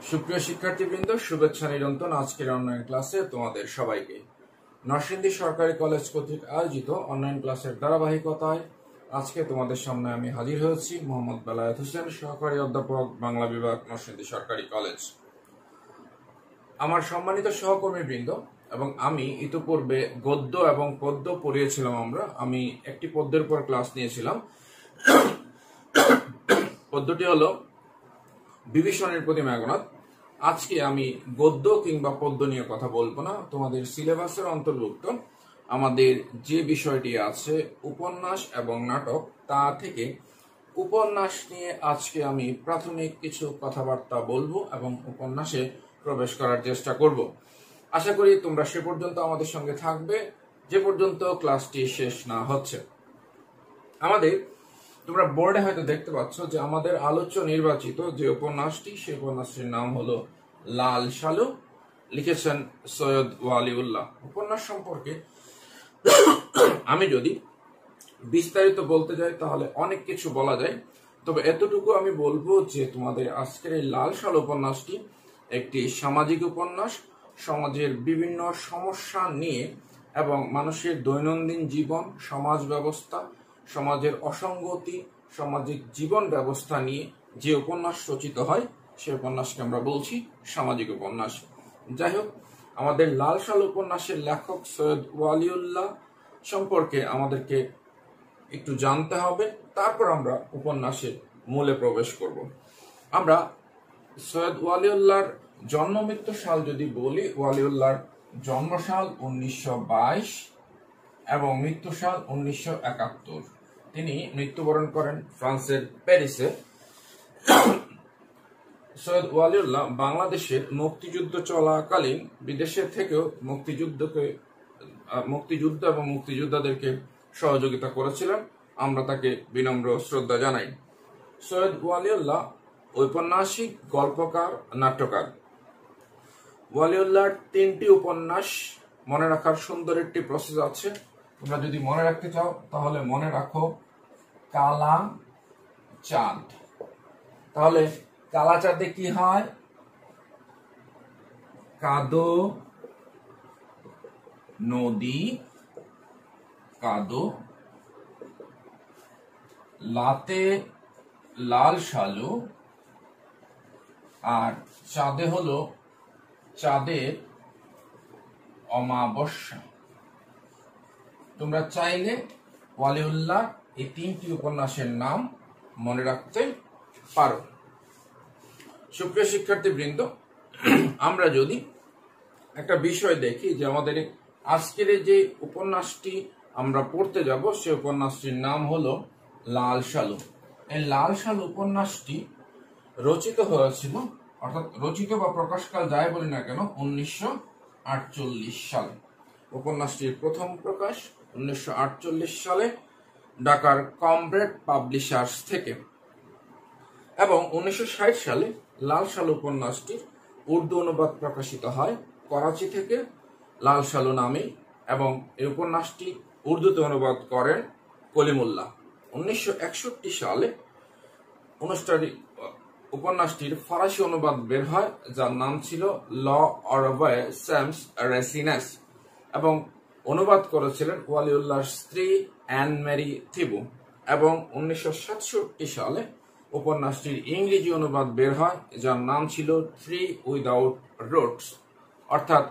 সুপ্রিয় শিক্ষার্থীবৃন্দ, শুভেচ্ছা নিরন্তন। আজকের অনলাইন ক্লাসে তোমাদের সবাইকে নরসিংদী সরকারি কলেজ কর্তৃক আয়োজিত অনলাইন ক্লাসের ধারাবাহিকতায় আজকে তোমাদের সামনে আমি হাজির হয়েছি মোহাম্মদ বেলায়েত হোসেন, সহকারী অধ্যাপক, বাংলা বিভাগ, নরসিংদী সরকারি কলেজ। আমার সম্মানিত সহকর্মীবৃন্দ এবং আমি ইতিপূর্বে গদ্য এবং পদ্য পড়িয়েছিলাম। আমি একটি পদ্যের উপর ক্লাস নিয়েছিলাম। পদ্যটি হলো বিভীষণের প্রতি মেঘনাদ। আজকে আমি গদ্য কিংবা পদ্য নিয়ে কথা বলবো না। তোমাদের সিলেবাসের অন্তর্ভুক্ত আমাদের যে বিষয়টি আছে উপন্যাস এবং নাটক, তা থেকে উপন্যাস নিয়ে আজকে আমি প্রাথমিক কিছু কথাবার্তা বলবো এবং উপন্যাসে প্রবেশ করার চেষ্টা করব। আশা করি তোমরা সে পর্যন্ত আমাদের সঙ্গে থাকবে, যে পর্যন্ত ক্লাসটি শেষ না হচ্ছে। তোমরা বোর্ডে হয়তো দেখতে পাচ্ছ যে আমাদের আলোচ্য নির্বাচিত যে উপন্যাসটি, সেই উপন্যাসটির নাম হলো লাল সালু, লিখেছেন সৈয়দ ওয়ালিউল্লাহ। উপন্যাস সম্পর্কে আমি যদি বিস্তারিত বলতে যাই তাহলে অনেক কিছু বলা যায়, তবে এতটুকু আমি বলবো যে তোমাদের আজকের এই লাল সালু উপন্যাসটি একটি সামাজিক উপন্যাস। সমাজের বিভিন্ন সমস্যা নিয়ে এবং মানুষের দৈনন্দিন জীবন, সমাজ ব্যবস্থা, সমাজের অসঙ্গতি, সামাজিক জীবন ব্যবস্থা নিয়ে যে উপন্যাস রচিত হয় সেই উপন্যাসকে আমরা বলছি সামাজিক উপন্যাস। যাই হোক, আমাদের লাল সালু উপন্যাসের লেখক সৈয়দ ওয়ালিউল্লাহ সম্পর্কে আমাদেরকে একটু জানতে হবে, তারপর আমরা উপন্যাসের মূলে প্রবেশ করব। আমরা সৈয়দ ওয়ালিউল্লাহর জন্ম মৃত্যু সাল যদি বলি, ওয়ালিউল্লাহর জন্ম সাল 1922 এবং মৃত্যু সাল 1971। তিনি মৃত্যুবরণ করেন ফ্রান্সের প্যারিসে। সৈয়দ ওয়ালিউল্লাহ বাংলাদেশের মুক্তিযুদ্ধ চলাকালীন বিদেশে থেকেও মুক্তিযুদ্ধ এবং মুক্তিযোদ্ধাদেরকে সহযোগিতা করেছিলেন। আমরা তাকে বিনম্র শ্রদ্ধা জানাই। সৈয়দ ওয়ালিউল্লাহ ঔপন্যাসিক, গল্পকার, নাট্যকার। ওয়ালিউল্লাহর 3টি উপন্যাস মনে রাখার সুন্দর একটি প্রসেস আছে। তোমরা যদি মনে রাখতে চাও তাহলে মনে রাখো কালা চাঁদ। তাহলে কালা চাঁদে কি হয়? কাদো নদী, কাদো। লাতে লাল সালু, আর চাঁদে হলো চাঁদের অমাবস্যা। তোমরা চাইলে ওয়ালিউল্লাহ এই 3টি উপন্যাসের নাম মনে রাখতে পারো। সুপ্রিয় শিক্ষার্থীবৃন্দ, আমরা যদি একটা বিষয় দেখি যে আমাদের আজকের যে উপন্যাসটি আমরা পড়তে যাব সেই উপন্যাসটির নাম হলো লাল সালু। এই লাল সালু উপন্যাসটি রচিত হয়েছিল, অর্থাৎ রচিত বা প্রকাশকাল যাই বলি না কেন, 1948 সালে। উপন্যাসটির প্রথম প্রকাশ 1948 সালে ঢাকার কমরেড পাবলিশার্স থেকে, এবং 1960 সালে লাল সালু উপন্যাসটির উর্দু অনুবাদ প্রকাশিত হয় করাচি থেকে লাল সালু নামে, এবং এই উপন্যাসটি উর্দুতে অনুবাদ করেন কলিমুল্লাহ। 1961 সালে উপন্যাসটির ফরাসি অনুবাদ বের হয়, যার নাম ছিল ল অরভয়ে স্যামস রেসিনেস, এবং অনুবাদ করেছিলেন ওয়ালিউল্লাহর স্ত্রী অ্যান মেরি থিবু। এবং 1967 সালে উপন্যাসটির ইংরেজি অনুবাদ বের হয়, যার নাম ছিল ট্রি উইদাউট রুটস, অর্থাৎ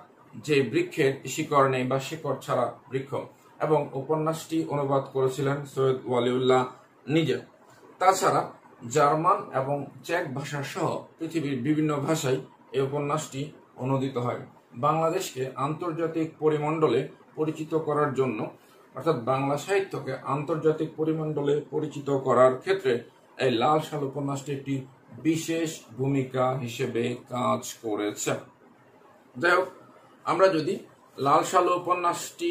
যে বৃক্ষের শিকড় নেই বা শিকড় ছাড়া বৃক্ষ, এবং উপন্যাসটি অনুবাদ করেছিলেন সৈয়দ ওয়ালিউল্লাহ নিজে। তাছাড়া জার্মান এবং চেক ভাষা সহ পৃথিবীর বিভিন্ন ভাষায় এই উপন্যাসটি অনুদিত হয়। বাংলাদেশকে আন্তর্জাতিক পরিমণ্ডলে পরিচিত করার জন্য, অর্থাৎ বাংলা সাহিত্যকে আন্তর্জাতিক পরিমণ্ডলে পরিচিত করার ক্ষেত্রে এই লাল সালু উপন্যাসটি একটি বিশেষ ভূমিকা হিসেবে কাজ করেছে। যাই হোক, আমরা যদি লাল সালু উপন্যাসটি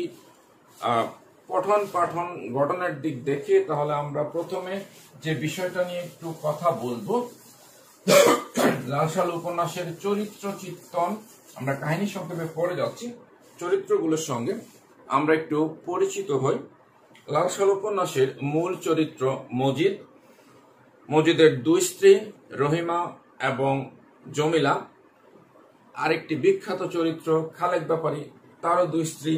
পঠন পাঠন গঠনের দিক দেখি, তাহলে আমরা প্রথমে যে বিষয়টা নিয়ে একটু কথা বলবো, লাল সালু উপন্যাসের চরিত্র চিত্রণ। আমরা কাহিনী সংক্ষেপে পড়ে যাচ্ছি, চরিত্রগুলোর সঙ্গে আমরা একটু পরিচিত হই। লাল সালু উপন্যাসের মূল চরিত্র মজিদ। মজিদের 2 স্ত্রী, রহিমা এবং জমিলা, আরেকটি বিখ্যাত চরিত্র খালেক ব্যাপারী, তারও 2 স্ত্রী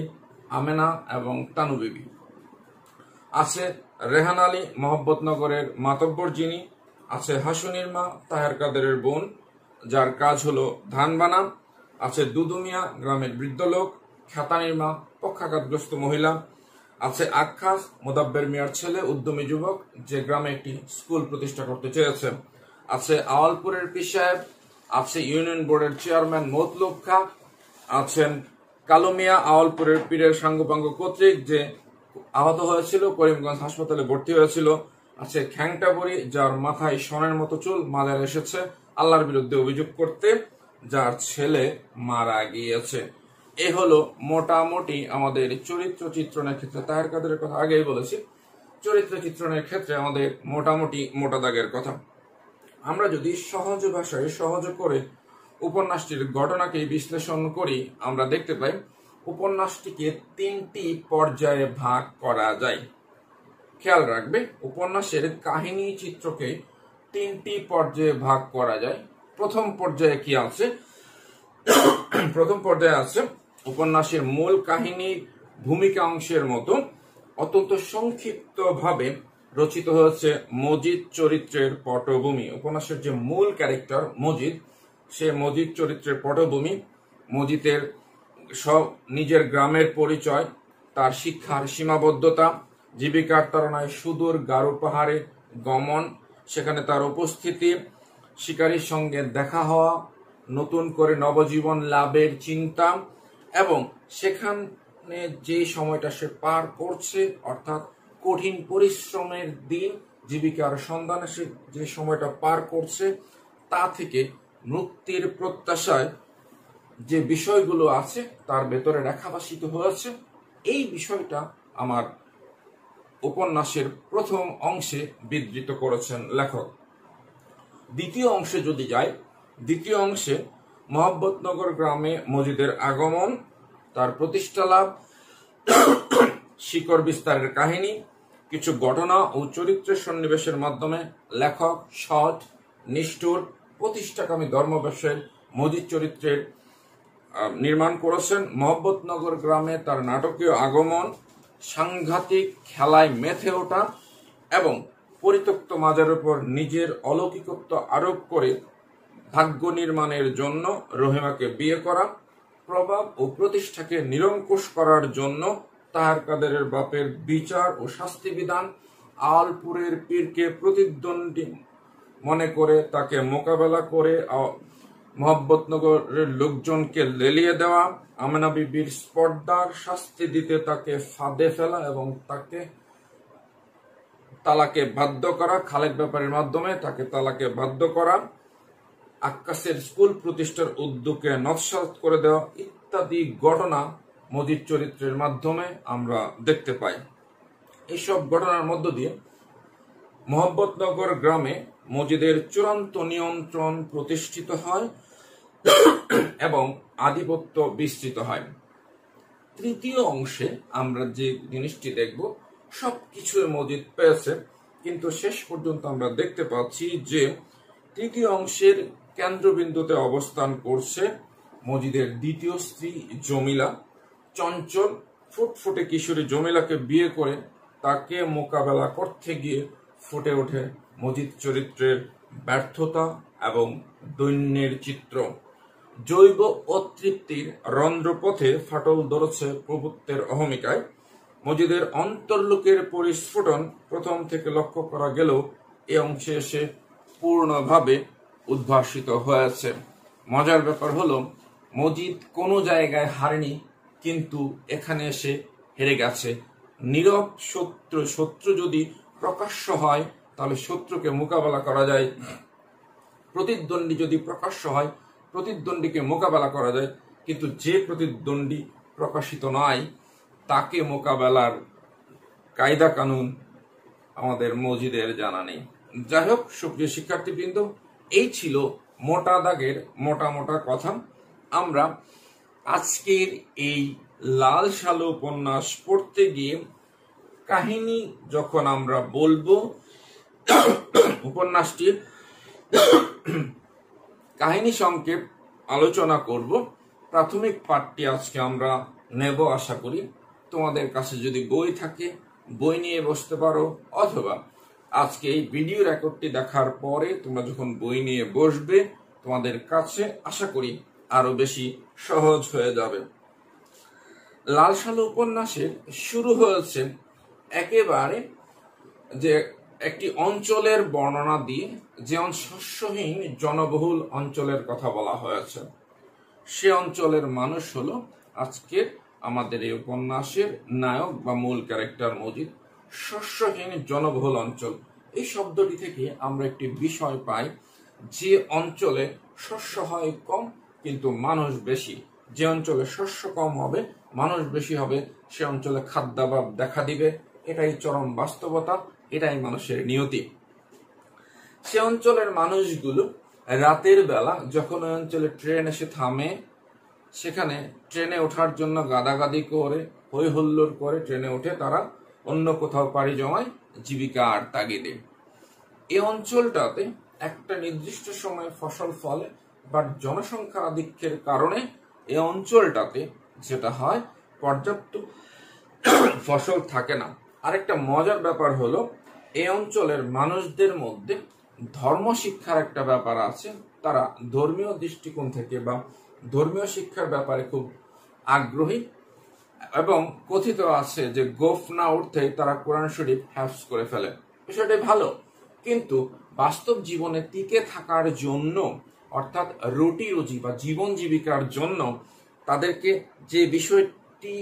আমেনা এবং তানু বিবি। আছে রেহান আলী, মোহাম্মদনগরের মাতব্বর যিনি। আছে হাসুনির মা, তাহের কাদেরের বোন, যার কাজ হলো ধান বানা। আছে দুদু মিয়া, গ্রামের বৃদ্ধ লোক, খ্যাতানির মা, পক্ষাঘাতগ্রস্ত মহিলা। আছে আক্কাস, মোদাব্বের মিয়ার ছেলে, উদ্যমী যুবক, যে গ্রামে একটি স্কুল প্রতিষ্ঠা করতে চেয়েছে। আছে আওয়ালপুরের পীর সাহেব। আছে ইউনিয়ন বোর্ডের চেয়ারম্যান মতলুব খা। আছেন কালু মিয়া, আওয়ালপুরের পীরের সাঙ্গপাঙ্গ কর্তৃক, যে আহত হয়েছিল, করিমগঞ্জ হাসপাতালে ভর্তি হয়েছিল। আছে খ্যাংটা বুড়ি, যার মাথায় সোনার মতো চুল, মাজারে এসেছে আল্লাহর বিরুদ্ধে অভিযোগ করতে, যার ছেলে মারা গিয়েছে। এ হলো মোটামুটি আমাদের চরিত্র চিত্রণের ক্ষেত্রে, তাহের কাদেরের কথা আগেই বলেছি, চরিত্র চিত্রণের ক্ষেত্রে আমাদের মোটামুটি মোটা দাগের কথা। আমরা যদি সহজ ভাষায় সহজ করে উপন্যাসটির ঘটনাকে বিশ্লেষণ করি, আমরা দেখতে পাই উপন্যাসটিকে 3টি পর্যায়ে ভাগ করা যায়। খেয়াল রাখবে, উপন্যাসের কাহিনী চিত্রকে 3টি পর্যায়ে ভাগ করা যায়। প্রথম পর্যায়ে কি আছে? প্রথম পর্যায়ে আছে উপন্যাসের মূল কাহিনীর ভূমিকা অংশের মতো অত্যন্ত সংক্ষিপ্ত ভাবে রচিত হয়েছে মজিদ চরিত্রের পটভূমি। উপন্যাসের যে মূল ক্যারেক্টার মজিদ, সে মজিদ চরিত্রের পটভূমি, মজিদের সব নিজের গ্রামের পরিচয়, তার শিক্ষার সীমাবদ্ধতা, জীবিকার তাড়নায় সুদূর গারো পাহাড়ে গমন, সেখানে তার উপস্থিতি, শিকারীর সঙ্গে দেখা হওয়া, নতুন করে নবজীবন লাভের চিন্তা, এবং সেখানে যে সময়টা সে পার করছে, অর্থাৎ কঠিন পরিশ্রমের দিন, জীবিকার সন্ধানে সে যে সময়টা পার করছে, তা থেকে মুক্তির প্রত্যাশায় যে বিষয়গুলো আছে তার ভেতরে রেখাপাশিত হয়েছে। এই বিষয়টা আমার উপন্যাসের প্রথম অংশে বিধৃত করেছেন লেখক। দ্বিতীয় অংশে যদি যাই, দ্বিতীয় অংশে মোহাম্মদনগর গ্রামে মজিদের আগমন, তার প্রতিষ্ঠা লাভ, শিকড় বিস্তারের কাহিনী, কিছু ঘটনা ও চরিত্রের সন্নিবেশের মাধ্যমে লেখক সৎ, নিষ্ঠুর, প্রতিষ্ঠাকামী ধর্ম ব্যবসায়ীর মজিদ চরিত্রের নির্মাণ করেছেন। মোহাম্মদনগর গ্রামে তার নাটকীয় আগমন, সাংঘাতিক খেলায় মেতে ওঠা এবং পরিত্যক্ত মাজার উপর নিজের অলৌকিকত্ব আরোপ করে ভাগ্য নির্মাণের জন্য রহিমাকে বিয়ে করা, প্রভাব ও প্রতিষ্ঠাকে নিরঙ্কুশ করার জন্য তাহের কাদেরের বাপের বিচার ও শাস্তি বিধান, আওয়ালপুরের পীরকে প্রতিদ্বন্দ্বী মনে করে তাকে মোকাবেলা করে মোহাম্মদনগরের লোকজনকে লেলিয়ে দেওয়া, আমেনা বিবির স্পর্ধার শাস্তি দিতে তাকে ফাঁদে ফেলা এবং তাকে তালাকে বাধ্য করা, খালেক ব্যাপারের মাধ্যমে তাকে তালাকে বাধ্য করা, আক্কাসের স্কুল প্রতিষ্ঠার উদ্যোগে নস্যাৎ করে দেওয়া ইত্যাদি ঘটনা মজিদ চরিত্রের মাধ্যমে আমরা দেখতে পাই। এইসব ঘটনার মধ্য দিয়ে মোহাম্মদনগর গ্রামে মজিদের চূড়ান্ত নিয়ন্ত্রণ প্রতিষ্ঠিত হয় এবং আধিপত্য বিস্তৃত হয়। তৃতীয় অংশে আমরা যে জিনিসটি দেখব, সবকিছু মজিদ পেয়েছে, কিন্তু শেষ পর্যন্ত আমরা দেখতে পাচ্ছি যে তৃতীয় অংশের কেন্দ্রবিন্দুতে অবস্থান করছে মজিদের দ্বিতীয় স্ত্রী জমিলা। চঞ্চল ফুটফুটে কিশোরী জমিলাকে বিয়ে করে তাকে মোকাবেলা করতে গিয়ে ফুটে ওঠে মজিদ চরিত্রের ব্যর্থতা এবং দৈন্যের চিত্র। জৈব অতৃপ্তির রন্ধ্রপথে ফাটল ধরেছে প্রভুত্বের অহমিকায়। মজিদের অন্তর্লোকের পরিস্ফুটন প্রথম থেকে লক্ষ্য করা গেলেও এ অংশে এসে পূর্ণভাবে উদ্ভাসিত হয়েছে। মজার ব্যাপার হলো, মজিদ কোনো জায়গায় হারেনি, কিন্তু এখানে এসে হেরে গেছে। নীরব শত্রু যদি প্রকাশ্য হয় তাহলে শত্রুকে মোকাবেলা করা যায়, প্রতিদ্বন্দ্বী যদি প্রকাশ্য হয় প্রতিদ্বন্দ্বীকে মোকাবেলা করা যায়, কিন্তু যে প্রতিদ্বন্দ্বী প্রকাশিত নয় তাকে মোকাবেলার কায়দা কানুন আমাদের মজিদের জানা নেই। যাই হোক, সুপ্রিয় শিক্ষার্থীবৃন্দ, এই ছিল মোটা দাগের মোটা মোটা কথা। আমরা আজকের এই লাল সালু উপন্যাস পড়তে গিয়ে কাহিনী যখন আমরা বলবো, উপন্যাসটির কাহিনী সংক্ষেপ আলোচনা করব। প্রাথমিক পাঠটি আজকে আমরা নেব আশা করি। তোমাদের কাছে যদি বই থাকে বই নিয়ে বসতে পারো, অথবা আজকে এই ভিডিও রেকর্ডটি দেখার পরে তোমরা যখন বই নিয়ে বসবে তোমাদের কাছে আশা করি আরো বেশি সহজ হয়ে যাবে। লাল সালু উপন্যাসের শুরু হয়েছে একেবারে যে একটি অঞ্চলের বর্ণনা দিয়ে, যে শস্যহীন জনবহুল অঞ্চলের কথা বলা হয়েছে। সে অঞ্চলের মানুষ হলো আজকের আমাদের এই উপন্যাসের নায়ক বা মূল ক্যারেক্টার মজিদ। শস্যহীন জনবহুল অঞ্চল, এই শব্দটি থেকে আমরা একটি বিষয় পাই, যে অঞ্চলে শস্য হয় কম কিন্তু মানুষ বেশি। যে অঞ্চলে শস্য কম হবে মানুষ বেশি হবে, সে অঞ্চলে খাদ্যাভাব দেখা দিবে। এটাই চরম বাস্তবতা, এটাই মানুষের নিয়তি। সে অঞ্চলের মানুষগুলো রাতের বেলা যখন ওই অঞ্চলে ট্রেন এসে থামে, সেখানে ট্রেনে ওঠার জন্য গাদাগাদি করে হই হুল্লোড় করে ট্রেনে উঠে তারা অন্য কোথাও পাড়ি জমায় জীবিকার তাগিদে। এই অঞ্চলটাতে একটা নির্দিষ্ট সময়ে ফসল ফলে, বাট জনসংখ্যার আধিক্যের কারণে এই অঞ্চলটাতে যেটা হয় পর্যাপ্ত ফসল থাকে না। আরেকটা মজার ব্যাপার হলো এই অঞ্চলের মানুষদের মধ্যে ধর্ম শিক্ষার একটা ব্যাপার আছে। তারা ধর্মীয় দৃষ্টিকোণ থেকে বা ধর্মীয় শিক্ষার ব্যাপারে খুব আগ্রহী, এবং কথিত আছে যে গোফ না উঠতে তারা কোরআন শরীফ হ্যাফজ করে ফেলে। বিষয়টা ভালো, কিন্তু বাস্তব জীবনে টিকে থাকার জন্য, অর্থাৎ রুটি রুজি বা জীবন জীবিকার জন্য তাদেরকে যে বিষয়টি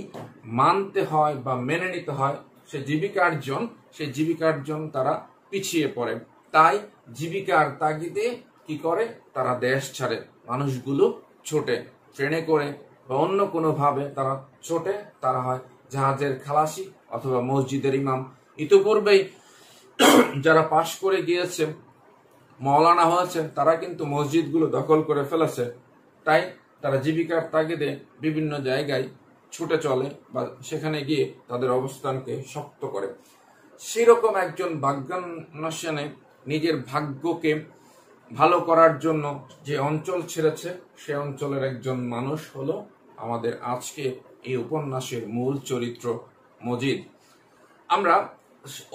মানতে হয় বা মেনে নিতে হয়, সেই জীবিকার্জন তারা পিছিয়ে পড়ে। তাই জীবিকার তাগিদে কি করে, তারা দেশ ছাড়ে। মানুষগুলো ছোটে ট্রেনে করে বা অন্য কোনো ভাবে তারা ছোটে, তারা হয় জাহাজের খালাসি অথবা মসজিদের ইমাম। ইতিপূর্বেই যারা পাশ করে গিয়েছে, মাওলানা হয়েছে, তারা কিন্তু মসজিদগুলো দখল করে ফেলেছে। তাই তারা জীবিকার তাগিদে বিভিন্ন জায়গায় ছুটে চলে বা সেখানে গিয়ে তাদের অবস্থানকে শক্ত করে। সেরকম একজন ভাগ্যান্বেষণে নিজের ভাগ্যকে ভালো করার জন্য যে অঞ্চল ছেড়েছে, সে অঞ্চলের একজন মানুষ হলো আমাদের আজকে এই উপন্যাসের মূল চরিত্র মজিদ। আমরা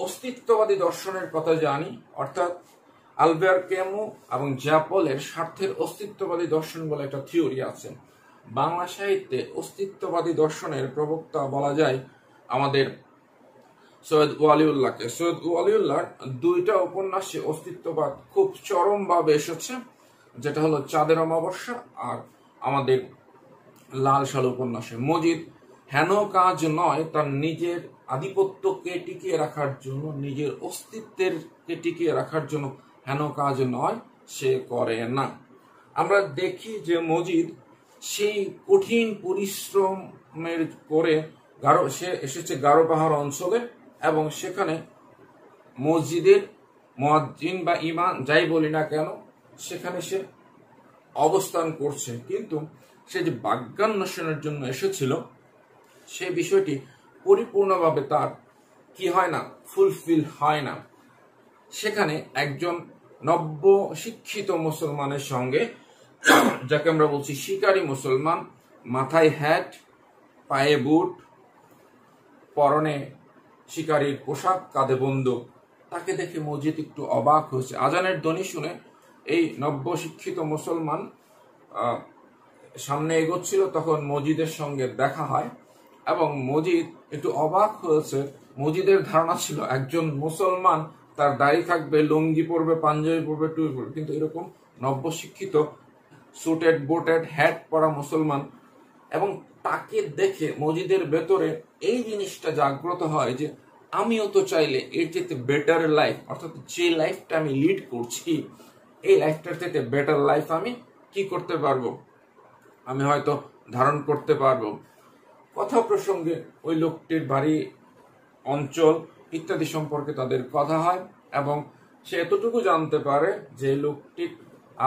অস্তিত্ববাদী দর্শনের কথা জানি, অর্থাৎ আলবেয়ার ক্যামু এবং জ্যাপলের স্বার্থের অস্তিত্ববাদী দর্শন বলে একটা থিওরি আছে। বাংলা সাহিত্যে অস্তিত্ববাদী দর্শনের প্রবক্তা বলা যায় আমাদের সৈয়দ ওয়ালিউল্লাহকে। সৈয়দ ওয়ালিউল্লাহর দুইটা উপন্যাসে অস্তিত্ববাদ খুব চরমভাবে এসেছে, যেটা হলো চাঁদের অমাবস্যা আর আমাদের লাল সালু উপন্যাসে। মজিদ হেন কাজ নয় তার নিজের আধিপত্যকে টিকিয়ে রাখার জন্য, নিজের অস্তিত্বের টিকিয়ে রাখার জন্য হেন কাজ নয় সে করে না। আমরা দেখি যে মজিদ সেই কঠিন পরিশ্রমের করে সে এসেছে গারো পাহাড় অঞ্চলে, এবং সেখানে মসজিদের মুয়াজ্জিন বা ইমাম যাই বলি না কেন, সেখানে সে অবস্থান করছে। কিন্তু সে যে ভাগ্যান্বেষণের জন্য এসেছিল, সে বিষয়টি পরিপূর্ণভাবে তার কি হয় না, ফুলফিল হয় না। সেখানে একজন নব্য শিক্ষিত মুসলমানের সঙ্গে, যাকে আমরা বলছি শিকারী মুসলমান, মাথায় হ্যাট, পায়ে বুট, পরনে শিকারীর পোশাক, কাঁধে বন্দুক, তাকে দেখে মজিদ একটু অবাক হয়েছে। আজানের ধ্বনি শুনে এই নব্য শিক্ষিত মুসলমান সামনে এগোচ্ছিল, তখন মজিদের সঙ্গে দেখা হয় এবং মজিদ একটু অবাক হয়েছে। মজিদের ধারণা ছিল একজন মুসলমান তার দাড়ি থাকবে, লুঙ্গি পরবে, পাঞ্জাবি পরবে, টুপি পরবে, কিন্তু এরকম নব্য শিক্ষিত সুটেড বুটেড হ্যাট পরা মুসলমান, এবং তাকে দেখে মজিদের ভেতরে এই জিনিসটা জাগ্রত হয় যে আমিও তো চাইলে এর চেয়ে বেটার লাইফ, অর্থাৎ যে লাইফটা আমি লিড করছি, এই লাইফটার চেয়ে বেটার লাইফ আমি কি করতে পারবো, আমি হয়তো ধারণ করতে পারবো। কথা প্রসঙ্গে ওই লোকটির বাড়ি, অঞ্চল ইত্যাদি সম্পর্কে তাদের কথা হয়, এবং সে এতটুকু জানতে পারে যে লোকটির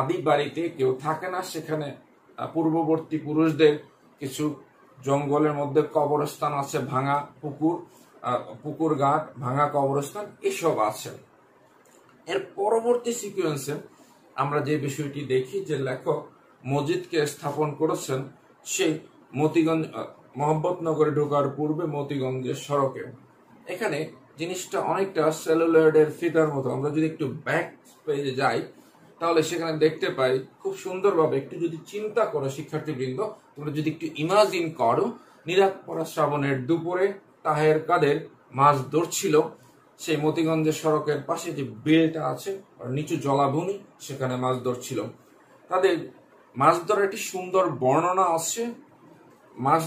আদি বাড়িতে কেউ থাকে না, সেখানে পূর্ববর্তী পুরুষদের কিছু জঙ্গলের মধ্যে কবরস্থান আছে, ভাঙা পুকুর ঘাট, ভাঙা কবরস্থান এসব আছে। এর পরবর্তী সিকুয়েন্সে আমরা যে বিষয়টি দেখি যে লেখক মসজিদকে স্থাপন করেছেন সেই মতিগঞ্জ মোহাম্মদনগরে ঢোকার পূর্বে মতিগঞ্জের সড়কে। এখানে জিনিসটা অনেকটা সেলুলয়েডের ফিতার মতো। আমরা যদি একটু ব্যাক পেজে যাই তাহলে সেখানে দেখতে পাই খুব সুন্দরভাবে, একটু যদি চিন্তা করো শিক্ষার্থীবৃন্দ, তোমরা যদি একটু ইমাজিন করো, নিরাত পরা শ্রাবণের দুপুরে তাহের কাদের মাছ ধরছিল সেই মতিগঞ্জের সড়কের পাশে যে বিলটা আছে আর নিচু জলাভূমি, সেখানে মাছ ধরছিল। তাদের মাছ ধরার একটি সুন্দর বর্ণনা আছে। মাছ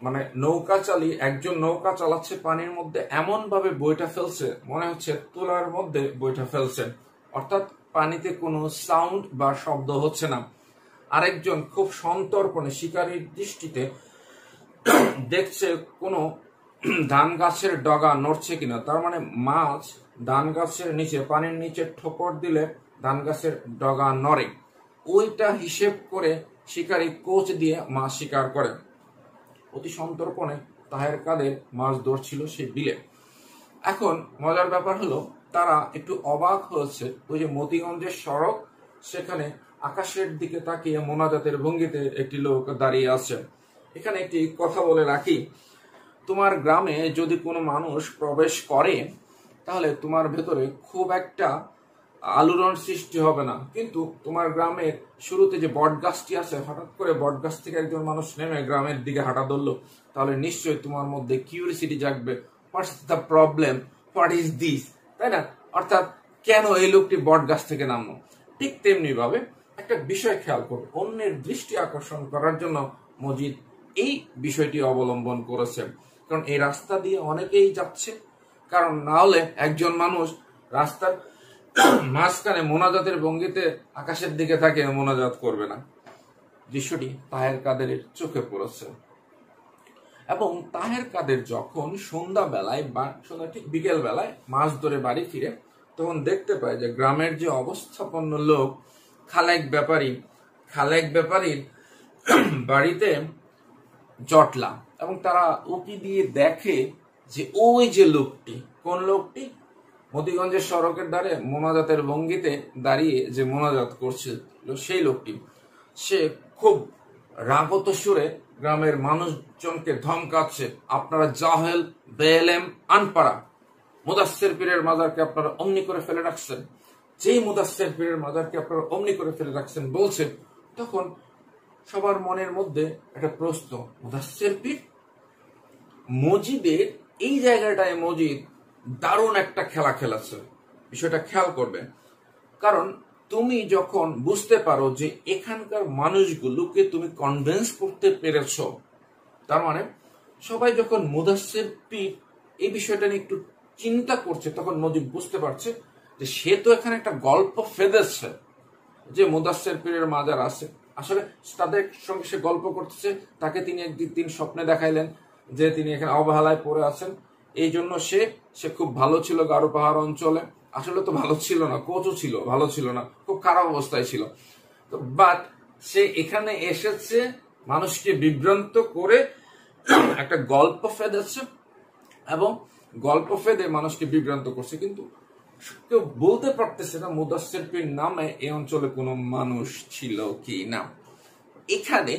মানে নৌকা চালিয়ে একজন নৌকা চালাচ্ছে পানির মধ্যে, এমন ভাবে বইটা ফেলছে মনে হচ্ছে তুলার মধ্যে বইটা ফেলছে, অর্থাৎ পানিতে কোনো সাউন্ড বা শব্দ হচ্ছে না। আরেকজন খুব সন্তর্পণে শিকারীর দৃষ্টিতে দেখছে কোনো ধান গাছের ডগা নড়ছে কিনা। তার মানে মাছ ধান গাছের নিচে, পানির নিচে ঠোকর দিলে ধান গাছের ডগা নড়ে, ওইটা হিসেব করে শিকারী কোচ দিয়ে মাছ শিকার করে। অতি সন্তর্পণে তাহের কাদের মাছ ধরছিল সেই বিলে। এখন মজার ব্যাপার হলো তারা একটু অবাক হয়েছে, ওই যে মতিগঞ্জের সড়ক, সেখানে আকাশের দিকে তাকিয়ে মোনাজাতের ভঙ্গিতে একটি লোক দাঁড়িয়ে আছে। এখানে একটি কথা বলে রাখি, তোমার গ্রামে যদি কোনো মানুষ প্রবেশ করে তাহলে তোমার ভেতরে খুব একটা আলোড়ন সৃষ্টি হবে না, কিন্তু তোমার গ্রামের শুরুতে যে বট গাছটি আছে, হঠাৎ করে বট গাছ থেকে একজন মানুষ নেমে গ্রামের দিকে হাঁটা ধরলো, তাহলে নিশ্চয়ই তোমার মধ্যে কিউরিসিটি জাগবে, what's the problem, what is this, তাই না? অর্থাৎ কেন এই লোকটি বট গাছ থেকে নামলো। ঠিক তেমনি ভাবে একটা বিষয় খেয়াল করবে, অন্যের দৃষ্টি আকর্ষণ করার জন্য মসজিদ এই বিষয়টি অবলম্বন করেছে। কারণ এই রাস্তা দিয়ে অনেকেই যাচ্ছে, কারণ না হলে একজন মানুষ রাস্তার মাঝখানে মোনাজাতের ভঙ্গিতে আকাশের দিকে তাকে মোনাজাত করবে না। দৃশ্যটি তাহের কাদেরের চোখে পড়েছে। এবং তাহের কাদের যখন সন্ধ্যা বেলায় বা সন্ধ্যা ঠিক বিকেল বেলায় মাছ ধরে বাড়ি ফিরে, তখন দেখতে পায় যে গ্রামের যে অবস্থাপন্ন লোক খালেক ব্যাপারীর বাড়িতে জটলা, এবং তারা উকি দিয়ে দেখে যে ওই যে লোকটি, কোন লোকটি, মতিগঞ্জের সড়কের ধারে মোনাজাতের ভঙ্গিতে দাঁড়িয়ে যে মোনাজাত করছিল সেই লোকটি, সে খুব রাগত সুরে গ্রামের মানুষজনকে ধমকাচ্ছে, আপনারা জাহেল, বেএলেম, আনপাড়া, মুদাসসির পীরের মাজারকে আপনারা অমনি করে ফেলে রাখছেন। যেই মুদাসসির পীরের মাজারকে আপনারা অমনি করে ফেলে রাখছেন বলছে, তখন সবার মনের মধ্যে একটা প্রশ্ন, মুদাসসির পীর? মসজিদের এই জায়গাটায় মসজিদ দারুণ একটা খেলা খেলেছে। বিষয়টা খেয়াল করবে, কারণ তুমি যখন বুঝতে পারো যে এখানকার মানুষগুলোকে তুমি কনভিন্স করতে পেরেছ, তার মানে সবাই যখন মুদাসসির পীর এই বিষয়টা নিয়ে একটু চিন্তা করছে, তখন মসজিদ বুঝতে পারছে যে সে তো এখানে একটা গল্প ফেদেছে যে মুদাসসির পীরের মাজার আছে। আসলে তাদের সঙ্গে সে গল্প করতেছে, তাকে তিনি একদিন স্বপ্নে দেখাইলেন যে তিনি এখানে অবহেলায় পড়ে আছেন, এই জন্য সে খুব ভালো ছিল গারো পাহাড় অঞ্চলে। আসলে তো ভালো ছিল না, কোচও ছিল, ভালো ছিল না, খুব খারাপ অবস্থায় ছিল। তো বাট সে এখানে এসেছে মানুষকে বিভ্রান্ত করে একটা গল্প ফেদেছে, এবং গল্প ফেদে মানুষকে বিভ্রান্ত করছে। কিন্তু কেউ বলতে পারতেছে না মুদাসসির পীর নামে এই অঞ্চলে কোনো মানুষ ছিল কি না। এখানে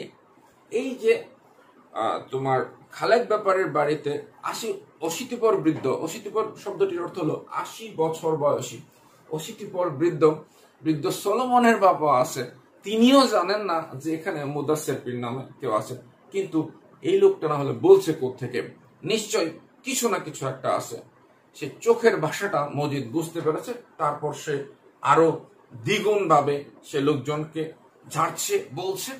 এই যে তোমার খালেক ব্যাপারের বাড়িতে অশীতিপর বৃদ্ধ, অশীতিপর শব্দটির অর্থ হলো 80 বছর বয়সী, অশীতিপর বৃদ্ধ সলোমনের বাবা আছে, তিনিও জানেন না যে এখানে মুদাসসির পীর নামে কেউ আছে। কিন্তু এই লোকটা না হলে বলছে কোত্থেকে, নিশ্চয় কিছু না কিছু একটা আছে। সে চোখের ভাষাটা মসজিদ বুঝতে পেরেছে। তারপর সে আরো দ্বিগুণ ভাবে সে লোকজনকে ঝাড়ছে, বলছে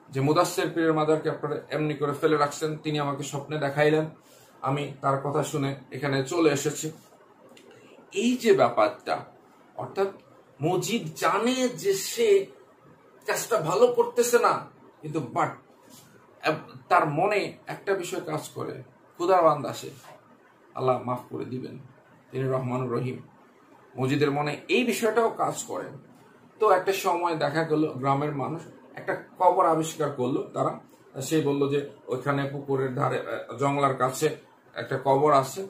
যে মুদাসসির পীরের মাজারকে আপনারা এমনি করে ফেলে রাখছেন, তিনি আমাকে স্বপ্নে দেখাইলেন, আমি তার কথা শুনে এখানে চলে এসেছি। এই যে ব্যাপারটা, অর্থাৎ মসজিদ জানে যে সে কাজটা ভালো করতেছে না, কিন্তু বাট তার মনে একটা বিষয় কাজ করে, খুদার বান্দা সে, আল্লাহ মাফ করে দিবেন, তিনি রহমানুর রহিম। মসজিদের মনে এই বিষয়টাও কাজ করে। তো একটা সময় দেখা গেল গ্রামের মানুষ একটা কবর আবিষ্কার করলো। তারা সে বলল যে ওইখানে পুকুরের ধারে জঙ্গলার কাছে একটা কবর আছে।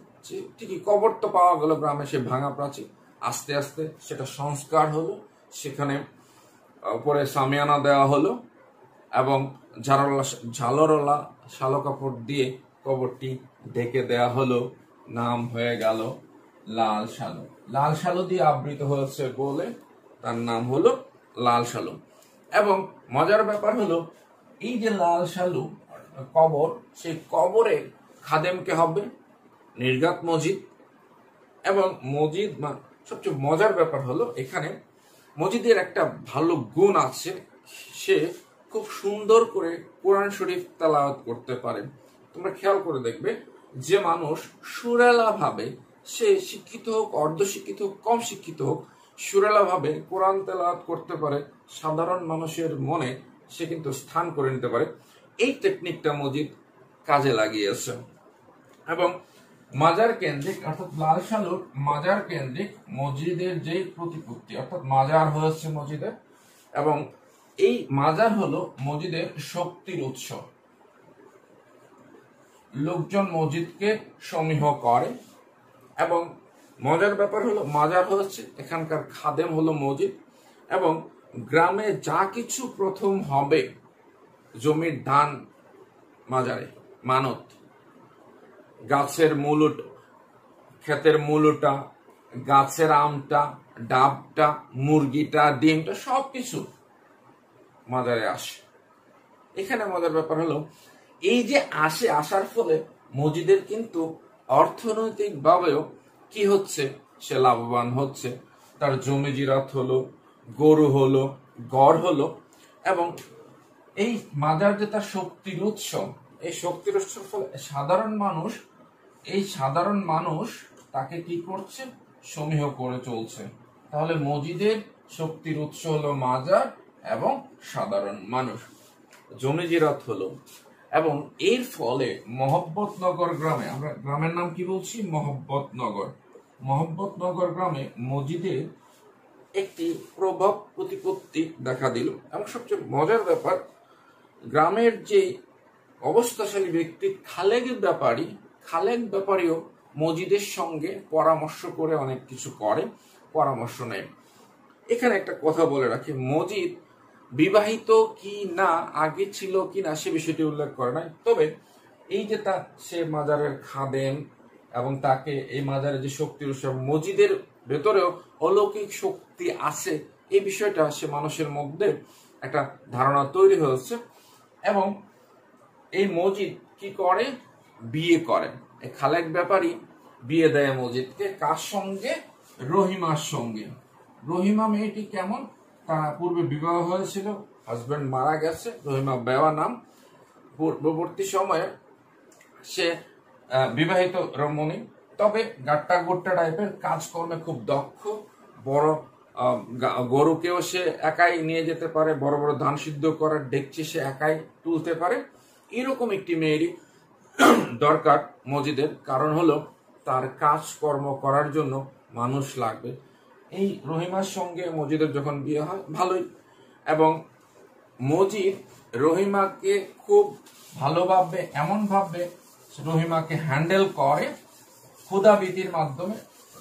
ঠিকই কবর তো পাওয়া গেল গ্রামে, সে ভাঙা প্রাচীর। আস্তে আস্তে সেটা সংস্কার হলো, সেখানে উপরে সামিয়ানা দেওয়া হলো এবং ঝালরওয়ালা শালো কাপড় দিয়ে কবরটি ঢেকে দেওয়া হলো। নাম হয়ে গেল লাল শালু। লাল শালু দিয়ে আবৃত হয়েছে বলে তার নাম হলো লাল শালু। এবং মজার ব্যাপার হলো এই যে লাল শালু কবর, সেই কবরে খাদেমকে হবে নির্গাত মজিদ। এবং মজিদ সবচেয়ে মজার ব্যাপার হলো এখানে মজিদের একটা ভালো গুণ আছে, সে খুব সুন্দর করে কোরআন শরীফ তেলাওয়াত করতে পারে। তোমরা খেয়াল করে দেখবে যে মানুষ সুরেলা ভাবে, সে শিক্ষিত হোক, অর্ধশিক্ষিত হোক, কম শিক্ষিত হোক, সুরেলা ভাবে কোরআন তেলাওয়াত করতে পারে, সাধারণ মানুষের মনে সে কিন্তু স্থান করে নিতে পারে। এই টেকনিকটা মজিদ কাজে লাগিয়েছে। এবং মাজার কেন্দ্রিক অর্থাৎ লাল শালুর মাজার কেন্দ্রিক মসজিদের যে প্রতিপত্তি, অর্থাৎ মাজার হয়েছে মসজিদের, এবং এই মাজার হলো মসজিদের শক্তির উৎস। লোকজন মসজিদকে সমীহ করে। এবং মজার ব্যাপার হলো মাজার হচ্ছে এখানকার খাদেম হলো মসজিদ। এবং গ্রামে যা কিছু প্রথম হবে, জমির ধান মাজারে মানত, গাছের মূলট, ক্ষেতের মূলটা, গাছের আমটা, ডাবটা, মুরগিটা, ডিমটা, সবকিছু মাজারে আসে। এখানে মজার ব্যাপার হলো এই যে আসার ফলে মসজিদের কিন্তু অর্থনৈতিক ভাবেও কি হচ্ছে, সে লাভবান হচ্ছে। তার জমি জিরাত হলো, গরু হলো, গড় হলো। এবং এই মাজার যে তার শক্তির উৎস, এই শক্তির উৎসের ফলে সাধারণ মানুষ তাকে কি করছে, সমীহ করে চলছে। তাহলে মসজিদের শক্তির উৎস হলো মাজার এবং সাধারণ মানুষ, জমি জিরাত হলো। এবং এর ফলে মহব্বতনগর গ্রামে, আমরা গ্রামের নাম কি বলছি, মহব্বতনগর গ্রামে মসজিদের একটি প্রভাব প্রতিপত্তি দেখা দিল। এবং সবচেয়ে মজার ব্যাপার, গ্রামের যে অবস্থাশালী ব্যক্তি খালেক ব্যাপারীও মসজিদের সঙ্গে পরামর্শ করে অনেক কিছু করে, পরামর্শ নেয়। এখানে একটা কথা বলে রাখি, মসজিদ বিবাহিত কি না, আগে ছিল কি না, সে বিষয়টি উল্লেখ করে নাই। তবে এই যে সে মাজারের খাদেম এবং তাকে এই মাজারের যে শক্তির উৎস, মসজিদের ভেতরেও অলৌকিক শক্তি আছে, এই বিষয়টা সে মানুষের মধ্যে একটা ধারণা তৈরি হয়েছে। এবং এই মসজিদ কি করে, বিয়ে করে। এই খালেক ব্যাপারী বিয়ে দেয় মসজিদকে, কার সঙ্গে, রহিমার সঙ্গে। রহিমা মেয়েটি কেমন, তার পূর্বে বিবাহ হয়েছিল, হাজবেন্ড মারা গেছে, রহিমা বেওয়া নাম। পূর্ববর্তী সময়ে সে বিবাহিত রমণী, তবে গাট্টা গোট্টা টাইপের, কাজকর্মে খুব দক্ষ, বড় গরুকেও সে একাই নিয়ে যেতে পারে, বড় বড় ধান সিদ্ধ করার ডেকচি সে একাই তুলতে পারে। এরকম একটি মেয়েরই দরকার মসজিদের, কারণ হলো তার কাজকর্ম করার জন্য মানুষ লাগবে। এই রহিমার সঙ্গে মসজিদের যখন বিয়ে হয়, ভালোই। এবং মসজিদ রহিমাকে খুব ভালোভাবে, এমন ভাবে রহিমাকে হ্যান্ডেল করে, ক্ষুধাবীতির মাধ্যমে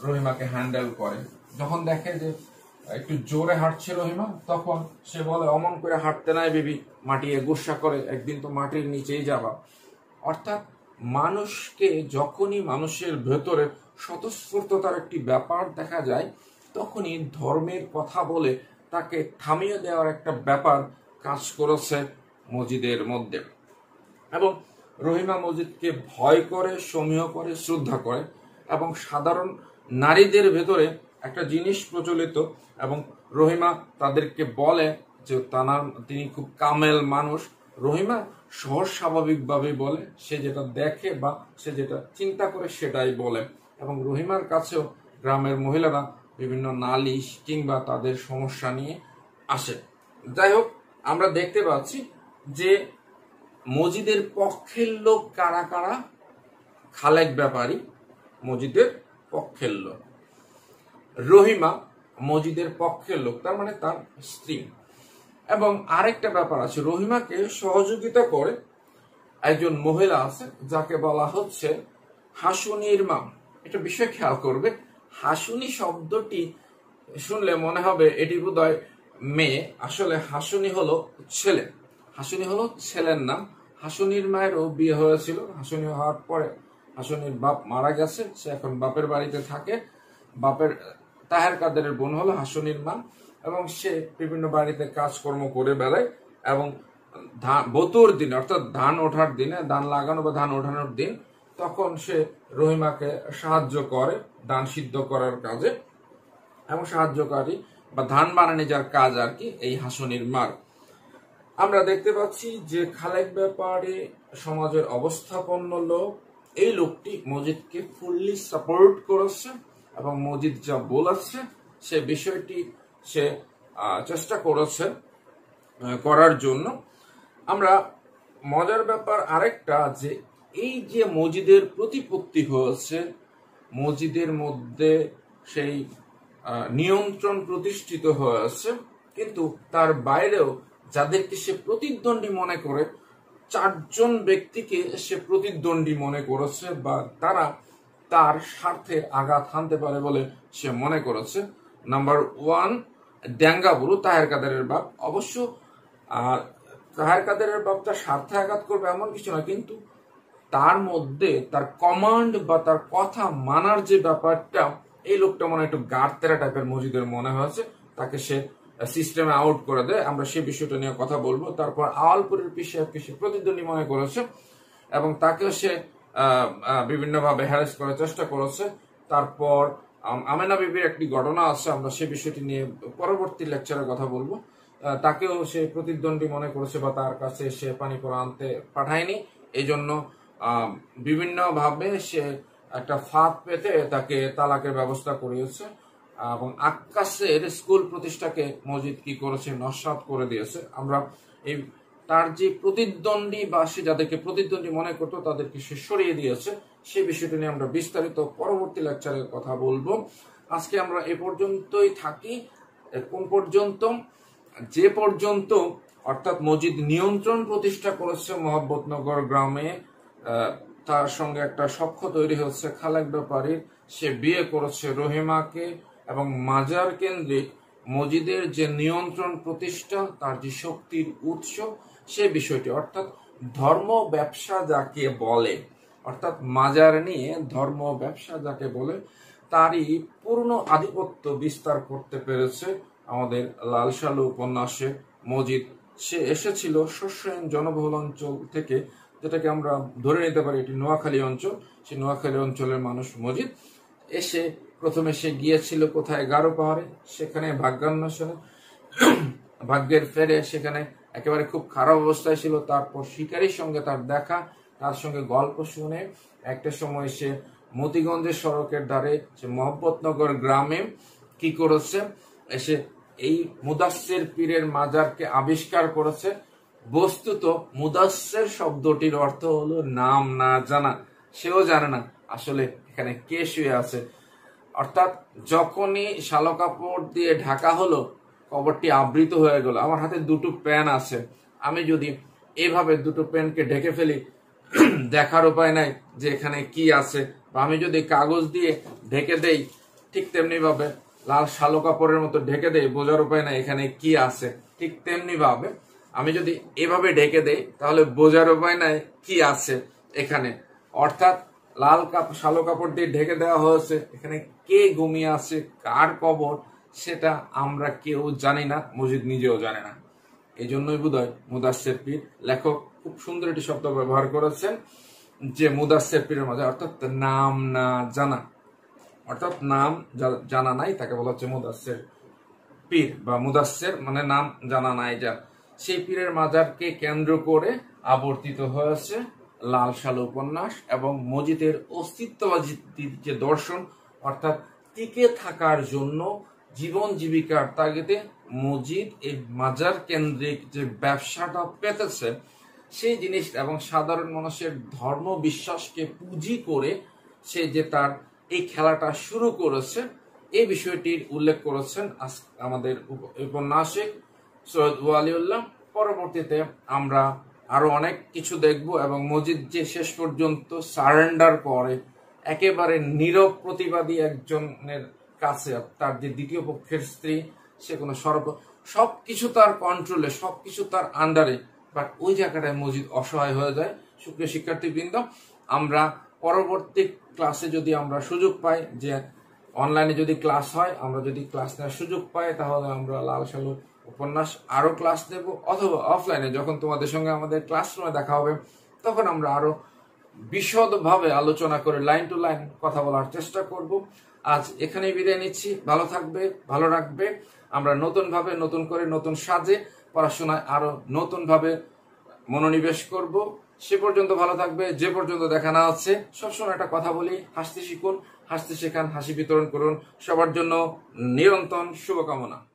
রহিমাকে হ্যান্ডেল করে। যখন দেখে যে একটু জোরে হাঁটছে রহিমা, তখন সে বলে, অমন করে হাঁটতে নাই বিবি, মাটিয়ে গুসা করে, একদিন তো মাটির নিচেই যাবা। অর্থাৎ মানুষকে যখনই মানুষের ভেতরে স্বতঃস্ফূর্ততার একটি ব্যাপার দেখা যায়, তখনই ধর্মের কথা বলে তাকে থামিয়ে দেওয়ার একটা ব্যাপার কাজ করেছে মসজিদের মধ্যে। এবং রহিমা মসজিদকে ভয় করে, সমীহ করে, শ্রদ্ধা করে। এবং সাধারণ নারীদের ভেতরে একটা জিনিস প্রচলিত, এবং রহিমা তাদেরকে বলে যে তিনি খুব কামেল মানুষ। রহিমা সহজ স্বাভাবিকভাবেই বলে, সে যেটা দেখে বা সে যেটা চিন্তা করে সেটাই বলে। এবং রহিমার কাছেও গ্রামের মহিলারা বিভিন্ন নালিশ কিংবা তাদের সমস্যা নিয়ে আসে। যাই হোক, আমরা দেখতে পাচ্ছি যে মসজিদের পক্ষের লোক কারা কারা, খালেক ব্যাপারী মসজিদের পক্ষের লোক, রহিমা মসজিদের পক্ষের লোক, তার মানে তার স্ত্রী। এবং আরেকটা ব্যাপার আছে, রহিমাকে সহযোগিতা করে একজন মহিলা আছে যাকে বলা হচ্ছে হাসুনির মা। একটা বিষয় খেয়াল করবে, হাসুনি শব্দটি শুনলে মনে হবে এটি বোধহয় মেয়ে, আসলে হাসুনি হলো ছেলে। হাসুনি হলো ছেলের নাম। হাসুনির মায়েরও বিয়ে হয়েছিল। হাসুনি হওয়ার পরে হাসুনির বাপ মারা গেছে, সে এখন বাপের বাড়িতে থাকে। বাপের তাহের কাদেরের বোন হলো হাসুনির মা, এবং সে বিভিন্ন বাড়িতে কাজকর্ম করে বেড়ায়। এবং বতুর দিনে, অর্থাৎ ধান ওঠার দিনে, ধান লাগানো বা ধান ওঠানোর দিন, তখন সে রহিমাকে সাহায্য করে ধান সিদ্ধ করার কাজে, এবং সাহায্যকারী বা ধান বানানি যার কাজ আর কি, এই হাসুনির মার। আমরা দেখতে পাচ্ছি যে খালেক ব্যাপারে সমাজের অবস্থাপন্ন লোক, এই লোকটি মজিদকে ফুললি সাপোর্ট করেছে, এবং মজিদ যা বলেছে সে বিষয়টি সে চেষ্টা করেছে করার জন্য। আমরা মজার ব্যাপার আরেকটা, যে এই যে মজিদের প্রতিপত্তি হয়েছে, মজিদের মধ্যে সেই নিয়ন্ত্রণ প্রতিষ্ঠিত হয়েছে, কিন্তু তার বাইরেও যাদেরকে সে প্রতিদ্বন্দ্বী মনে করে, 4জন ব্যক্তিকে সে প্রতিদ্বন্দ্বী মনে করেছে, বা তারা তার স্বার্থে আঘাত হানতে পারে বলে সে মনে করেছে। নাম্বার 1, ড্যাঙ্গাবুরু, তাহের কাদেরের বাপ। অবশ্য তাহের কাদেরের বাপ তার স্বার্থে আঘাত করবে এমন কিছু না, কিন্তু তার মধ্যে তার কমান্ড বা তার কথা মানার যে ব্যাপারটা, এই লোকটা মনে একটু গাড়তেরা টাইপের মজিদের মনে হয়েছে, তাকে সে সিস্টেমে আউট করে দেয়। আমরা সেই বিষয়টা নিয়ে কথা বলবো। তারপর আওয়ালপুরের পিসাবকে সে প্রতিদ্বন্দ্বী মনে করেছে, এবং তাকেও সে বিভিন্নভাবে হ্যারাস করার চেষ্টা করেছে। তারপর আমেনা বিবির একটি ঘটনা আছে, আমরা সেই বিষয়টি নিয়ে পরবর্তী লেকচারে কথা বলবো। তাকেও সে প্রতিদ্বন্দ্বী মনে করেছে, বা তার কাছে সে পানি পড়া আনতে পাঠায়নি। এই জন্য বিভিন্নভাবে সে একটা ফাঁদ পেতে তাকে তালাকের ব্যবস্থা করিয়েছে, এবং আক্কাসের স্কুল প্রতিষ্ঠাকে মজিদ কি করেছে, নস্যাৎ করে দিয়েছে। আমরা এই তার যে প্রতিদ্বন্দ্বী বা সে যাদেরকে প্রতিদ্বন্দ্বী মনে করতো তাদেরকে সে সরিয়ে দিয়েছে, সেই বিষয়টি নিয়ে আমরা বিস্তারিত পরবর্তী লেকচারে কথা বলবো। আজকে আমরা এ পর্যন্তই থাকি। কোন পর্যন্ত? যে পর্যন্ত অর্থাৎ মজিদ নিয়ন্ত্রণ প্রতিষ্ঠা করেছে মোহাম্মদনগর গ্রামে, তার সঙ্গে একটা সখ্য তৈরি হচ্ছে খালেক ব্যাপারীর, সে বিয়ে করেছে রহিমাকে, এবং মাজার কেন্দ্রিক মজিদের যে নিয়ন্ত্রণ প্রতিষ্ঠা, তার যে শক্তির উৎস, সে বিষয়টি, অর্থাৎ ধর্ম ব্যবসা যাকে বলে, অর্থাৎ মাজার নিয়ে ধর্ম ব্যবসা যাকে বলে, তারই পূর্ণ আধিপত্য বিস্তার করতে পেরেছে আমাদের লাল সালু উপন্যাসে মজিদ। সে এসেছিল শস্যহীন জনবহুল অঞ্চল থেকে, যেটাকে আমরা ধরে নিতে পারি এটি নোয়াখালী অঞ্চল। সেই নোয়াখালী অঞ্চলের মানুষ মজিদ। এসে প্রথমে সে গিয়েছিল কোথায়? গারো পাহাড়ে। সেখানে ভাগ্যান্বেষণে, ভাগ্যের ফেরে সেখানে একেবারে খুব খারাপ অবস্থায় ছিল। তারপর শিকারীর সঙ্গে তার দেখা, তার সঙ্গে গল্প শুনে একটা সময় সে মতিগঞ্জের সড়কের ধারে সে মোহাম্মদনগর গ্রামে কি করেছে, এসে এই মুদাসসির পীরের মাজারকে আবিষ্কার করেছে। বস্তুত মুদাসসির শব্দটির অর্থ হলো নাম না জানা। সেও জানে না আসলে এখানে কে শুয়ে আছে। অর্থাৎ যখনই শালো কাপড় দিয়ে ঢাকা হলো, কবরটি আবৃত হয়ে গেল। আমার হাতে দুটো পেন আছে, আমি যদি এভাবে দুটো পেনকে ঢেকে ফেলি, দেখার উপায় নাই যে এখানে কি আছে। বা আমি যদি কাগজ দিয়ে ঢেকে দেই, ঠিক তেমনি ভাবে লাল শালো কাপড়ের মতো ঢেকে দেই, বোঝার উপায় নাই এখানে কি আছে। ঠিক তেমনি ভাবে আমি যদি এভাবে ঢেকে দেই, তাহলে বোঝার উপায় নাই কি আছে এখানে। অর্থাৎ লাল শালো কাপড় দিয়ে ঢেকে দেওয়া হয়েছে, এখানে কে ঘুমিয়ে আছে, কার কবর, সেটা আমরা কেউ জানি না, মজিদ নিজেও জানে না। এই জন্যই বোধহয় মুদাসসির পীর, লেখক খুব সুন্দর একটি শব্দ ব্যবহার করেছেন, যে মুদাসসির পীরের মাঝে, অর্থাৎ নাম না জানা, অর্থাৎ নাম জানা নাই, তাকে বলা হচ্ছে মুদাসসির পীর, বা মুদাসসির মানে নাম জানা নাই যার। সেই পীরের মাজারকে কেন্দ্র করে আবর্তিত হয়েছে লাল সালু উপন্যাস, এবং মজিদের অস্তিত্ববাদী যে দর্শন, অর্থাৎ টিকে থাকার জন্য জীবন জীবিকার তাগিদে মজিদ এই মাজার কেন্দ্রিক যে ব্যবসাটা পেতেছে, সেই জিনিস এবং সাধারণ মানুষের ধর্ম বিশ্বাসকে পুঁজি করে সে যে তার এই খেলাটা শুরু করেছে, এই বিষয়টির উল্লেখ করেছেন আমাদের উপন্যাসিক সৈয়দ ওয়ালিউল্লাহ। পরবর্তীতে আমরা আরো অনেক কিছু দেখব, এবং মজিদ যে শেষ পর্যন্ত সারেন্ডার করে একেবারে নীরব প্রতিবাদী একজনের কাছে, তার যে দ্বিতীয় পক্ষের স্ত্রী, সে কোনো সবকিছু তার কন্ট্রোলে, সবকিছু তার আন্ডারে, বাট ওই জায়গাটায় মজিদ অসহায় হয়ে যায়। সুপ্রিয় শিক্ষার্থীবৃন্দ, আমরা পরবর্তী ক্লাসে যদি আমরা সুযোগ পাই, যে অনলাইনে যদি ক্লাস হয়, আমরা যদি ক্লাস নেওয়ার সুযোগ পাই, তাহলে আমরা লাল সালুর উপন্যাস আরো ক্লাস নেব, অথবা অফলাইনে যখন তোমাদের সঙ্গে আমাদের ক্লাসরুমে দেখা হবে, তখন আমরা আরো বিশদভাবে আলোচনা করে লাইন টু লাইন কথা বলার চেষ্টা করব। আজ এখানেই বিদায় নিচ্ছি। ভালো থাকবে, ভালো রাখবে। আমরা নতুন ভাবে, নতুন করে, নতুন সাজে পড়াশোনায় আরো নতুন ভাবে মনোনিবেশ করব। সে পর্যন্ত ভালো থাকবে। যে পর্যন্ত দেখা না হচ্ছে, সবসময় একটা কথা বলি, হাসতে শিখুন, হাসতে শেখান, হাসি বিতরণ করুন। সবার জন্য নিরন্তর শুভকামনা।